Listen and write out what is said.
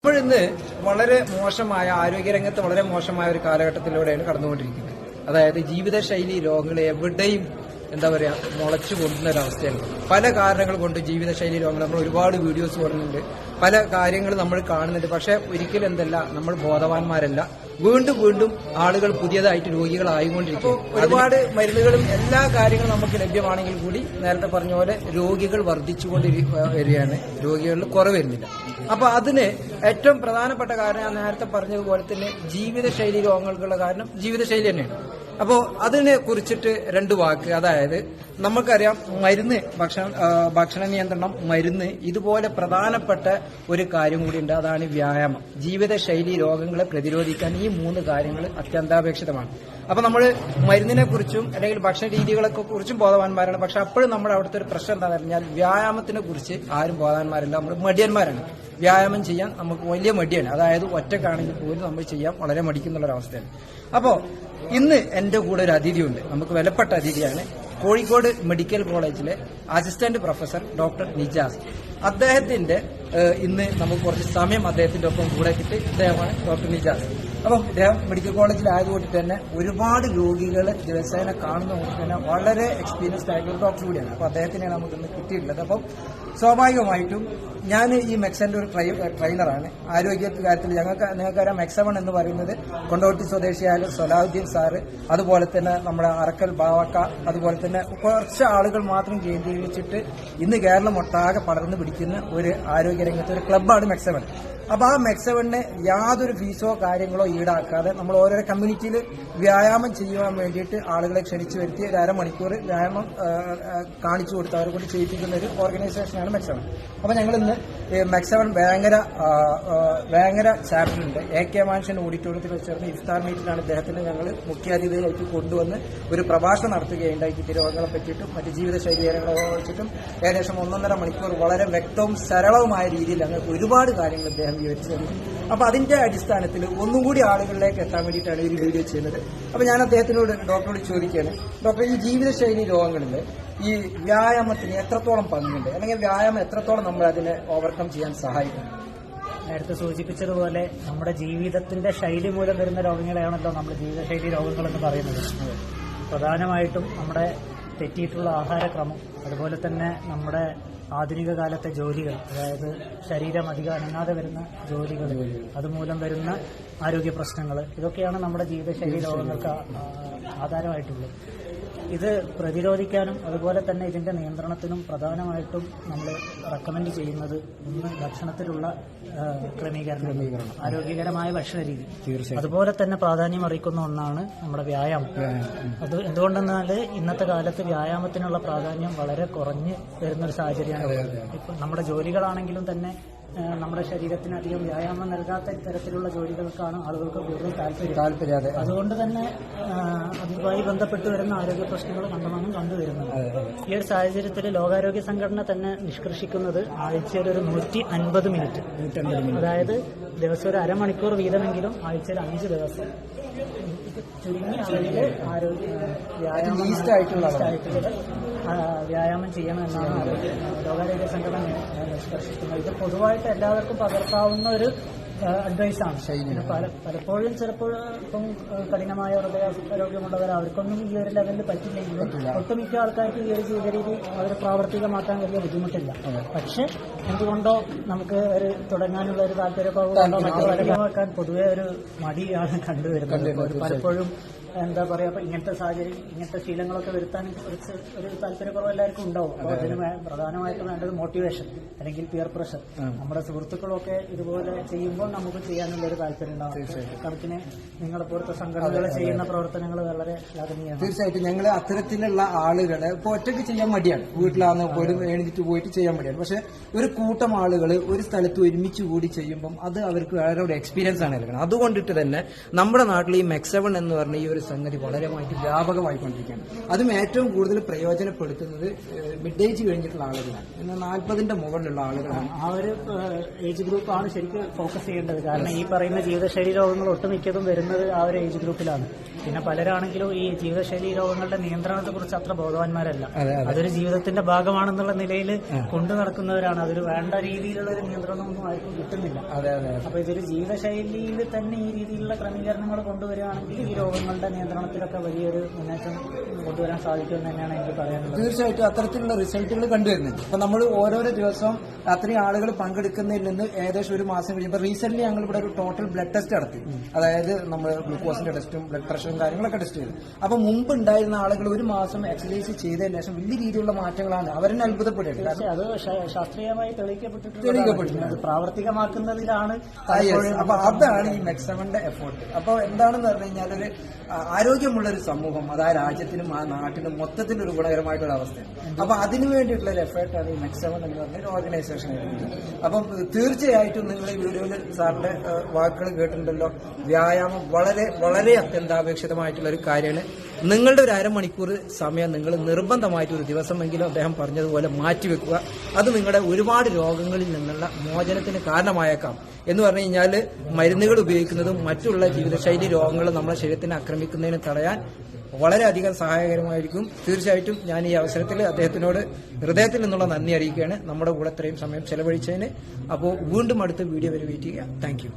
ഇപ്പോഴിന്ന് വളരെ മോശമായ ആരോഗ്യരംഗത്ത് വളരെ മോശമായ ഒരു കാലഘട്ടത്തിലൂടെയാണ് കടന്നുകൊണ്ടിരിക്കുന്നത്. അതായത് ജീവിതശൈലി രോഗങ്ങൾ എവിടെയും എന്താ പറയാ മുളച്ചു കൊണ്ടുന്ന ഒരവസ്ഥയാണ്. പല കാരണങ്ങൾ കൊണ്ട് ജീവിതശൈലി രോഗങ്ങൾ നമ്മൾ ഒരുപാട് വീഡിയോസ് പറയുന്നുണ്ട്, പല കാര്യങ്ങൾ നമ്മൾ കാണുന്നുണ്ട്. പക്ഷെ ഒരിക്കലും എന്തല്ല, നമ്മൾ ബോധവാന്മാരല്ല. വീണ്ടും വീണ്ടും ആളുകൾ പുതിയതായിട്ട് രോഗികളായിക്കൊണ്ടിരിക്കും. ഒരുപാട് മരുന്നുകളും എല്ലാ കാര്യങ്ങളും നമുക്ക് ലഭ്യമാണെങ്കിൽ കൂടി നേരത്തെ പറഞ്ഞ പോലെ രോഗികൾ വർദ്ധിച്ചുകൊണ്ടിരിക്കുകയാണ്, രോഗികളിൽ കുറവ് വരുന്നില്ല. അപ്പൊ അതിന് ഏറ്റവും പ്രധാനപ്പെട്ട കാരണം ഞാൻ നേരത്തെ പറഞ്ഞതുപോലെ തന്നെ ജീവിതശൈലി രോഗങ്ങൾക്കുള്ള കാരണം ജീവിതശൈലി തന്നെയാണ്. അപ്പോൾ അതിനെ കുറിച്ചിട്ട് രണ്ട് വാക്ക്. അതായത് നമുക്കറിയാം, മരുന്ന്, ഭക്ഷണ നിയന്ത്രണം, മരുന്ന്, ഇതുപോലെ പ്രധാനപ്പെട്ട ഒരു കാര്യം കൂടിയുണ്ട്, അതാണ് വ്യായാമം. ജീവിതശൈലി രോഗങ്ങളെ പ്രതിരോധിക്കാൻ ഈ മൂന്ന് കാര്യങ്ങൾ അത്യന്താപേക്ഷിതമാണ്. അപ്പൊ നമ്മൾ മരുന്നിനെ കുറിച്ചും അല്ലെങ്കിൽ ഭക്ഷണ രീതികളൊക്കെ കുറിച്ചും ബോധവാന്മാരാണ്. പക്ഷെ അപ്പോഴും നമ്മുടെ അവിടുത്തെ ഒരു പ്രശ്നം എന്താണെന്ന് പറഞ്ഞാൽ വ്യായാമത്തിനെ കുറിച്ച് ആരും ബോധവാന്മാരല്ല. നമ്മൾ മടിയന്മാരാണ്. വ്യായാമം ചെയ്യാൻ നമുക്ക് വലിയ മടിയാണ്. അതായത് ഒറ്റക്കാണെങ്കിൽ പോലും നമ്മൾ ചെയ്യാൻ വളരെ മടിക്കുന്നുള്ളൊരവസ്ഥയാണ്. അപ്പോ ഇന്ന് എന്റെ കൂടെ ഒരു അതിഥിയുണ്ട്, നമുക്ക് വിലപ്പെട്ട അതിഥിയാണ്. കോഴിക്കോട് മെഡിക്കൽ കോളേജിലെ അസിസ്റ്റന്റ് പ്രൊഫസർ ഡോക്ടർ നിജാസ്. അദ്ദേഹത്തിന്റെ ഇന്ന് നമുക്ക് കുറച്ച് സമയം അദ്ദേഹത്തിന്റെ ഒപ്പം കൂടെ കിട്ടി. ഇദ്ദേഹമാണ് ഡോക്ടർ നിജാസ്. അപ്പം ഇദ്ദേഹം മെഡിക്കൽ കോളേജിലായതുകൊണ്ട് തന്നെ ഒരുപാട് രോഗികളെ ദിവസേന കാണുന്നതുകൊണ്ട് തന്നെ വളരെ എക്സ്പീരിയൻസ്ഡ് ആയിട്ടുള്ള ഡോക്ടർ കൂടിയാണ്. അപ്പൊ അദ്ദേഹത്തിനെയാണ് നമുക്കിന്ന് കിട്ടിയിട്ടുള്ളത്. അപ്പം സ്വാഭാവികമായിട്ടും ഞാൻ ഈ മെക്സന്റെ ഒരു ട്രെയിനറാണ്. ആരോഗ്യ കാര്യത്തിൽ നിങ്ങൾക്കറിയാം, മെക്സവൺ എന്ന് പറയുന്നത് കൊണ്ടോട്ടി സ്വദേശിയായ സൊലാഹുദ്ദീൻ സാറ്, അതുപോലെ തന്നെ നമ്മുടെ അറക്കൽ ബാവക്ക, അതുപോലെ തന്നെ കുറച്ച് ആളുകൾ മാത്രം കേന്ദ്രീകരിച്ചിട്ട് ഇന്ന് കേരളം ഒട്ടാകെ പടർന്നു പിടിക്കുന്ന ഒരു ആരോഗ്യരംഗത്തെ ഒരു ക്ലബ്ബാണ് മെക്സവൺ. അപ്പൊ ആ മെക്സവണിന് യാതൊരു ഫീസോ കാര്യങ്ങളോ ഈടാക്കാതെ നമ്മൾ ഓരോരോ കമ്മ്യൂണിറ്റിയിൽ വ്യായാമം ചെയ്യുവാൻ വേണ്ടിയിട്ട് ആളുകളെ ക്ഷണിച്ചു വരുത്തി ഒരു അരമണിക്കൂർ വ്യായാമം കാണിച്ചു കൊടുത്ത് അവരെ കൊണ്ട് ചെയ്യിപ്പിക്കുന്ന ഒരു ഓർഗനൈസേഷനാണ് മെക്സവൺ. അപ്പൊ ഞങ്ങൾ ഇന്ന് മെക്സവൺ വേങ്ങര ചാപ്റ്ററുണ്ട് AK മാൻഷൻ ഓഡിറ്റോറിയത്തിൽ വെച്ചിരുന്ന ഇഫ്താർ മീറ്റിലാണ് ഇദ്ദേഹത്തിന് ഞങ്ങൾ മുഖ്യാതിഥിയായിട്ട് കൊണ്ടുവന്ന് ഒരു പ്രഭാഷണം നടത്തുകയുണ്ടായി. രോഗങ്ങളെ പറ്റിയിട്ടും മറ്റ് ജീവിതശൈലി രോഗങ്ങളെ വെച്ചിട്ടും ഏകദേശം 1.5 മണിക്കൂർ വളരെ വ്യക്തവും സരളവുമായ രീതിയിൽ ഞങ്ങൾക്ക് ഒരുപാട് കാര്യങ്ങൾ ഇദ്ദേഹം വിവരിച്ചു തന്നു. അപ്പൊ അതിന്റെ അടിസ്ഥാനത്തിൽ ഒന്നും കൂടി ആളുകളിലേക്ക് എത്താൻ വേണ്ടിയിട്ടാണ് ഈ വീഡിയോ ചെയ്യുന്നത്. അപ്പൊ ഞാൻ ഡോക്ടറോട് ചോദിക്കുകയാണ്, ഡോക്ടർ, ഈ ജീവിതശൈലി രോഗങ്ങളിൽ ഈ വ്യായാമത്തിന് എത്രത്തോളം പങ്കുണ്ട്, അല്ലെങ്കിൽ വ്യായാമം എത്രത്തോളം നമ്മൾ അതിനെ ഓവർകം ചെയ്യാൻ സഹായിക്കും? നേരത്തെ സൂചിപ്പിച്ചതുപോലെ നമ്മുടെ ജീവിതത്തിന്റെ ശൈലി മൂലം വരുന്ന രോഗങ്ങളെയാണല്ലോ നമ്മൾ ജീവിതശൈലി രോഗങ്ങൾ എന്ന് പറയുന്നത്. പ്രധാനമായിട്ടും നമ്മുടെ തെറ്റിയിട്ടുള്ള ആഹാരക്രമം, അതുപോലെ തന്നെ നമ്മുടെ ആധുനിക കാലത്തെ ജോലികൾ, അതായത് ശരീരം അധികം അനങ്ങാതെ വരുന്ന ജോലികൾ, അതുമൂലം വരുന്ന ആരോഗ്യ പ്രശ്നങ്ങൾ, ഇതൊക്കെയാണ് നമ്മുടെ ജീവിതശൈലി രോഗങ്ങൾക്ക് ആധാരമായിട്ടുള്ളത്. ഇത് പ്രതിരോധിക്കാനും അതുപോലെ തന്നെ ഇതിന്റെ നിയന്ത്രണത്തിനും പ്രധാനമായിട്ടും നമ്മൾ റെക്കമെൻഡ് ചെയ്യുന്നത് ഒന്ന് ഭക്ഷണത്തിലുള്ള ക്രമീകരണം, ആരോഗ്യകരമായ ഭക്ഷണ രീതി. അതുപോലെ തന്നെ പ്രാധാന്യം അറിയിക്കുന്ന ഒന്നാണ് നമ്മുടെ വ്യായാമം. അത് എന്തുകൊണ്ടെന്നാൽ ഇന്നത്തെ കാലത്ത് വ്യായാമത്തിനുള്ള പ്രാധാന്യം വളരെ കുറഞ്ഞ് വരുന്നൊരു സാഹചര്യമാണ്. ഇപ്പം നമ്മുടെ ജോലികളാണെങ്കിലും തന്നെ നമ്മുടെ ശരീരത്തിന് അധികം വ്യായാമം നൽകാത്ത തരത്തിലുള്ള ജോലികൾക്കാണ് ആളുകൾക്ക് കൂടുതൽ താല്പര്യം. അതുകൊണ്ട് തന്നെ അതുമായി ബന്ധപ്പെട്ട് വരുന്ന ആരോഗ്യ പ്രശ്നങ്ങൾ കണ്ടമാനം കണ്ടുവരുന്നുണ്ട്. ഈ ഒരു സാഹചര്യത്തിൽ ലോകാരോഗ്യ സംഘടന തന്നെ നിഷ്കർഷിക്കുന്നത് ആഴ്ചയിൽ ഒരു 150 മിനിറ്റ്, അതായത് ദിവസം ഒരു അരമണിക്കൂർ വീതമെങ്കിലും ആഴ്ചയിൽ 5 ദിവസം ചുരുങ്ങിയ അളവിൽ വ്യായാമം ചെയ്യണമെന്നാണ് ലോകാരോഗ്യ സംഘടന നിഷ്കർഷിക്കുന്നത്. ഇത് പൊതുവായിട്ട് എല്ലാവർക്കും പകർത്താവുന്ന ഒരു അഡ്വൈസാണ്. പലപ്പോഴും ചിലപ്പോൾ ഇപ്പം കഠിനമായ ഹൃദയാരോഗ്യമുള്ളവർ അവർക്കൊന്നും ഈ ഒരു ലെവലിൽ പറ്റില്ലെങ്കിലും ഒട്ടുമിക്ക ആൾക്കാർക്ക് ഈ ഒരു ജീവിത രീതി അവർ പ്രാവർത്തികമാക്കാൻ വലിയ ബുദ്ധിമുട്ടില്ല. പക്ഷെ എന്തുകൊണ്ടോ നമുക്ക് ഒരു തുടങ്ങാനുള്ള ഒരു താല്പര്യക്കുറവുകൊണ്ടോ മറ്റുള്ളവരമാക്കാൻ പൊതുവെ ഒരു മടിയാണ് കണ്ടുവരുന്നത്. പലപ്പോഴും എന്താ പറയാ, ഇങ്ങനത്തെ സാഹചര്യം, ഇങ്ങനത്തെ ശീലങ്ങളൊക്കെ വരുത്താൻ കുറച്ച് ഒരു താല്പര്യക്കുറവ് എല്ലാവർക്കും ഉണ്ടാവും. അപ്പോൾ അതിന് പ്രധാനമായിട്ടും വേണ്ടത് മോട്ടിവേഷൻ അല്ലെങ്കിൽ പിയർ പ്രഷർ. നമ്മുടെ സുഹൃത്തുക്കളൊക്കെ ഇതുപോലെ ചെയ്യുമ്പോൾ നമുക്ക് ചെയ്യാനുള്ള ഒരു താല്പര്യം ഉണ്ടാവും. കണക്കിന് നിങ്ങളെപ്പോലത്തെ സംഘടനകൾ ചെയ്യുന്ന പ്രവർത്തനങ്ങൾ വളരെ ശ്ലാഘനീയമാണ്. തീർച്ചയായിട്ടും ഞങ്ങൾ അത്തരത്തിലുള്ള ആളുകളെ ഇപ്പോൾ ഒറ്റയ്ക്ക് ചെയ്യാൻ മടിയാണ്, വീട്ടിലാന്ന് പോലും എഴുതിട്ട് പോയിട്ട് ചെയ്യാൻ മടിയാണ്. പക്ഷെ ഒരു കൂട്ടം ആളുകൾ ഒരു സ്ഥലത്ത് ഒരുമിച്ച് കൂടി ചെയ്യുമ്പം അത് അവർക്ക് വളരെ ഒരു എക്സ്പീരിയൻസ് ആണ് നൽകുന്നത്. അതുകൊണ്ടിട്ട് തന്നെ നമ്മുടെ നാട്ടിൽ ഈ മെക്സവൺ എന്ന് പറഞ്ഞ ഈ ഒരു സംഗതി വളരെയായിട്ട് വ്യാപകമായിക്കൊണ്ടിരിക്കുകയാണ്. അതും ഏറ്റവും കൂടുതൽ പ്രയോജനപ്പെടുത്തുന്നത് മിഡ് ഏജ് കഴിഞ്ഞിട്ടുള്ള ആളുകളാണ്. എന്നാൽ 40ന്റെ മുകളിലുള്ള ആളുകളാണ്. ആ ഒരു ഏജ് ഗ്രൂപ്പാണ് ശരിക്കും ഫോക്കസ് ചെയ്യേണ്ടത്. കാരണം ഈ പറയുന്ന ജീവിതശൈലി രോഗങ്ങൾ ഒട്ടുമിക്കതും വരുന്നത് ആ ഒരു ഏജ് ഗ്രൂപ്പിലാണ്. പിന്നെ പലരാണെങ്കിലും ഈ ജീവിതശൈലി രോഗങ്ങളുടെ നിയന്ത്രണത്തെ കുറിച്ച് അത്ര ബോധവാന്മാരല്ല. അതൊരു ജീവിതത്തിന്റെ ഭാഗമാണെന്നുള്ള നിലയിൽ കൊണ്ടു നടക്കുന്നവരാണ്. അതൊരു വേണ്ട രീതിയിലുള്ള ഒരു നിയന്ത്രണമൊന്നും ആർക്കും കിട്ടുന്നില്ല. അപ്പൊ ഇതൊരു ജീവിതശൈലിയിൽ തന്നെ ഈ രീതിയിലുള്ള ക്രമീകരണങ്ങൾ കൊണ്ടുവരികയാണെങ്കിൽ ഈ രോഗങ്ങളുടെ നിയന്ത്രണത്തിലൊക്കെ വലിയൊരു മുന്നേറ്റം കൊണ്ടുവരാൻ സാധിക്കുമെന്ന് തന്നെയാണ് എനിക്ക് പറയാനുള്ളത്. തീർച്ചയായിട്ടും അത്തരത്തിലുള്ള റിസൾട്ടുകൾ കണ്ടുവരുന്നുണ്ട്. ഇപ്പൊ നമ്മൾ ഓരോരോ ദിവസവും അത്രയും ആളുകൾ പങ്കെടുക്കുന്നതിൽ നിന്ന് ഏകദേശം ഒരു മാസം കഴിയുമ്പോൾ റീസെന്റ് ഞങ്ങൾ ഇവിടെ ഒരു ടോട്ടൽ ബ്ലഡ് ടെസ്റ്റ് നടത്തി. അതായത് നമ്മൾ ഗ്ലൂക്കോസിന്റെ ടെസ്റ്റും ബ്ലഡ് പ്രഷറും കാര്യങ്ങളൊക്കെ ടെസ്റ്റ് ചെയ്തു. അപ്പൊ മുമ്പ് ഉണ്ടായിരുന്ന ആളുകൾ ഒരു മാസം എക്സസൈസ് ചെയ്തതിന് ശേഷം വലിയ രീതിയിലുള്ള മാറ്റങ്ങളാണ്. അവരെന്നെ അത്ഭുതപ്പെടുകയാണ്. അത് ശാസ്ത്രീയമായി തെളിയിക്കപ്പെട്ടിട്ടുണ്ട്. പ്രാവർത്തികമാക്കുന്നതിലാണ്. അപ്പൊ അതാണ് ഈ മെക്സവന്റെ എഫേർട്ട്. അപ്പൊ എന്താണെന്ന് പറഞ്ഞു കഴിഞ്ഞാൽ ഒരു ആരോഗ്യമുള്ള ഒരു സമൂഹം അത് ആ രാജ്യത്തിനും ആ നാട്ടിനും മൊത്തത്തിൽ ഒരു ഗുണകരമായിട്ടുള്ള അവസ്ഥയാണ്. അപ്പൊ അതിനു വേണ്ടിയിട്ടുള്ള ഒരു എഫേർട്ടാണ് ഈ മെക്സവൻ എന്ന് പറഞ്ഞ ഒരു ഓർഗനൈസേഷൻ എടുക്കുന്നത്. അപ്പം തീർച്ചയായിട്ടും നിങ്ങൾ ഈ വീഡിയോയിൽ സാറിന്റെ വാക്കുകൾ കേട്ടിട്ടുണ്ടല്ലോ. വ്യായാമം വളരെ വളരെ അത്യന്താപേക്ഷിതമായിട്ടുള്ള ഒരു കാര്യമാണ്. നിങ്ങളുടെ ഒരു അരമണിക്കൂർ സമയം നിങ്ങൾ നിർബന്ധമായിട്ട് ഒരു ദിവസമെങ്കിലും അദ്ദേഹം പറഞ്ഞതുപോലെ മാറ്റിവെക്കുക. അത് നിങ്ങളുടെ ഒരുപാട് രോഗങ്ങളിൽ നിന്നുള്ള മോചനത്തിന് കാരണമായേക്കാം. എന്ന് പറഞ്ഞു കഴിഞ്ഞാൽ മരുന്നുകൾ ഉപയോഗിക്കുന്നതും മറ്റുള്ള ജീവിതശൈലി രോഗങ്ങൾ നമ്മുടെ ശരീരത്തിനെ ആക്രമിക്കുന്നതിന് തടയാൻ വളരെയധികം സഹായകരമായിരിക്കും. തീർച്ചയായിട്ടും ഞാൻ ഈ അവസരത്തിൽ അദ്ദേഹത്തിനോട് ഹൃദയത്തിൽ നിന്നുള്ള നന്ദി അറിയിക്കുകയാണ് നമ്മുടെ കൂടെ ഇത്രയും സമയം ചെലവഴിച്ചതിന്. അപ്പോൾ വീണ്ടും അടുത്ത വീഡിയോ വരെ വെയിറ്റ് ചെയ്യുക. Thank you.